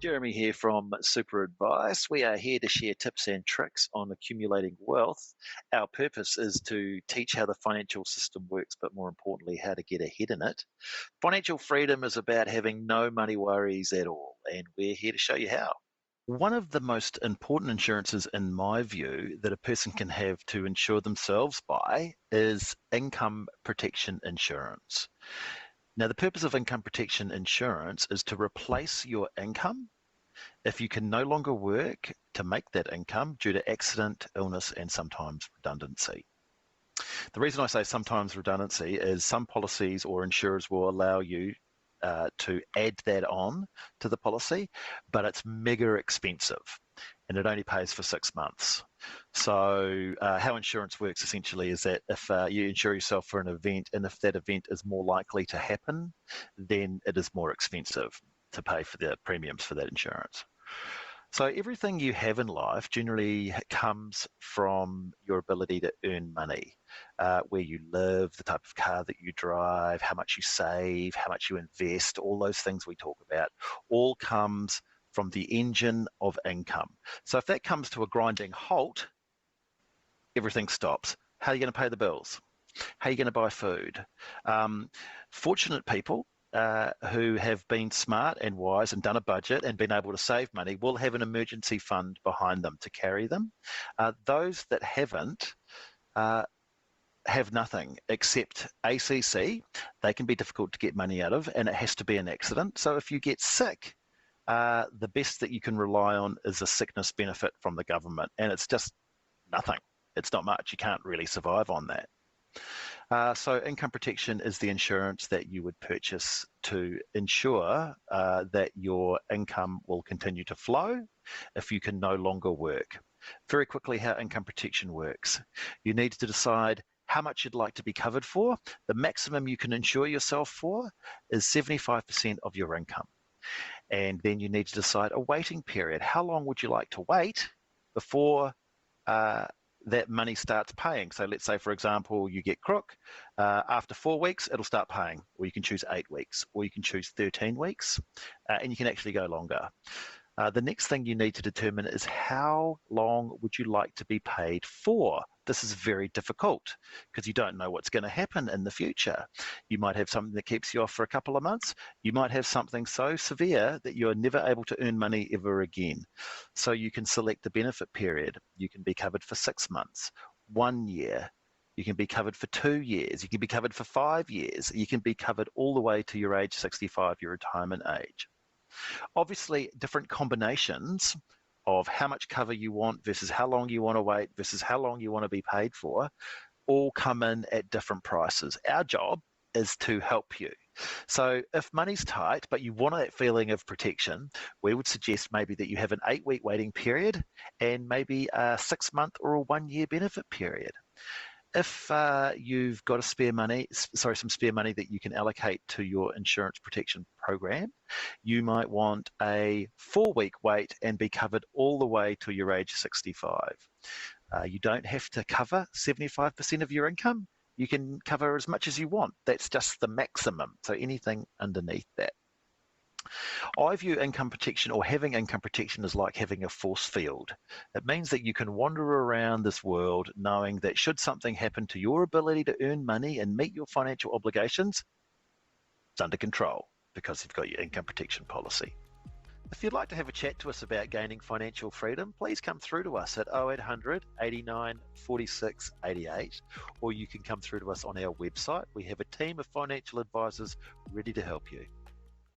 Jeremy here from Super Advice. We are here to share tips and tricks on accumulating wealth. Our purpose is to teach how the financial system works, but more importantly, how to get ahead in it. Financial freedom is about having no money worries at all, and we're here to show you how. One of the most important insurances, in my view, that a person can have to insure themselves by is income protection insurance. Now, the purpose of income protection insurance is to replace your income if you can no longer work to make that income due to accident, illness, and sometimes redundancy. The reason I say sometimes redundancy is some policies or insurers will allow you to add that on to the policy, but it's mega expensive and it only pays for 6 months. So how insurance works essentially is that if you insure yourself for an event and if that event is more likely to happen, then it is more expensive to pay for the premiums for that insurance. So everything you have in life generally comes from your ability to earn money, where you live, the type of car that you drive, how much you save, how much you invest, all those things we talk about, all comes from the engine of income. So if that comes to a grinding halt, everything stops. How are you going to pay the bills? How are you going to buy food? Fortunate people who have been smart and wise and done a budget and been able to save money will have an emergency fund behind them to carry them. Those that haven't have nothing except ACC. They can be difficult to get money out of, and it has to be an accident. So if you get sick, the best that you can rely on is a sickness benefit from the government, and it's just nothing. It's not much. You can't really survive on that. So income protection is the insurance that you would purchase to ensure that your income will continue to flow if you can no longer work. Very quickly, how income protection works. You need to decide how much you'd like to be covered for. The maximum you can insure yourself for is 75% of your income. And then you need to decide a waiting period. How long would you like to wait before that money starts paying? So let's say, for example, you get crook. After 4 weeks, it'll start paying. Or you can choose 8 weeks. Or you can choose 13 weeks. And you can actually go longer. The next thing you need to determine is how long would you like to be paid for? This is very difficult because you don't know what's going to happen in the future. You might have something that keeps you off for a couple of months. You might have something so severe that you're never able to earn money ever again. So you can select the benefit period. You can be covered for 6 months, 1 year. You can be covered for 2 years. You can be covered for 5 years. You can be covered all the way to your age 65, your retirement age. Obviously, different combinations of how much cover you want versus how long you want to wait versus how long you want to be paid for all come in at different prices. Our job is to help you. So if money's tight, but you want that feeling of protection, we would suggest maybe that you have an 8-week waiting period and maybe a 6-month or a 1-year benefit period. If you've got some spare money that you can allocate to your insurance protection program, you might want a 4-week wait and be covered all the way to your age 65. You don't have to cover 75% of your income. You can cover as much as you want. That's just the maximum. So anything underneath that. I view income protection or having income protection as like having a force field. It means that you can wander around this world knowing that should something happen to your ability to earn money and meet your financial obligations, it's under control because you've got your income protection policy. If you'd like to have a chat to us about gaining financial freedom, please come through to us at 0800 89 46 88, or you can come through to us on our website. We have a team of financial advisors ready to help you.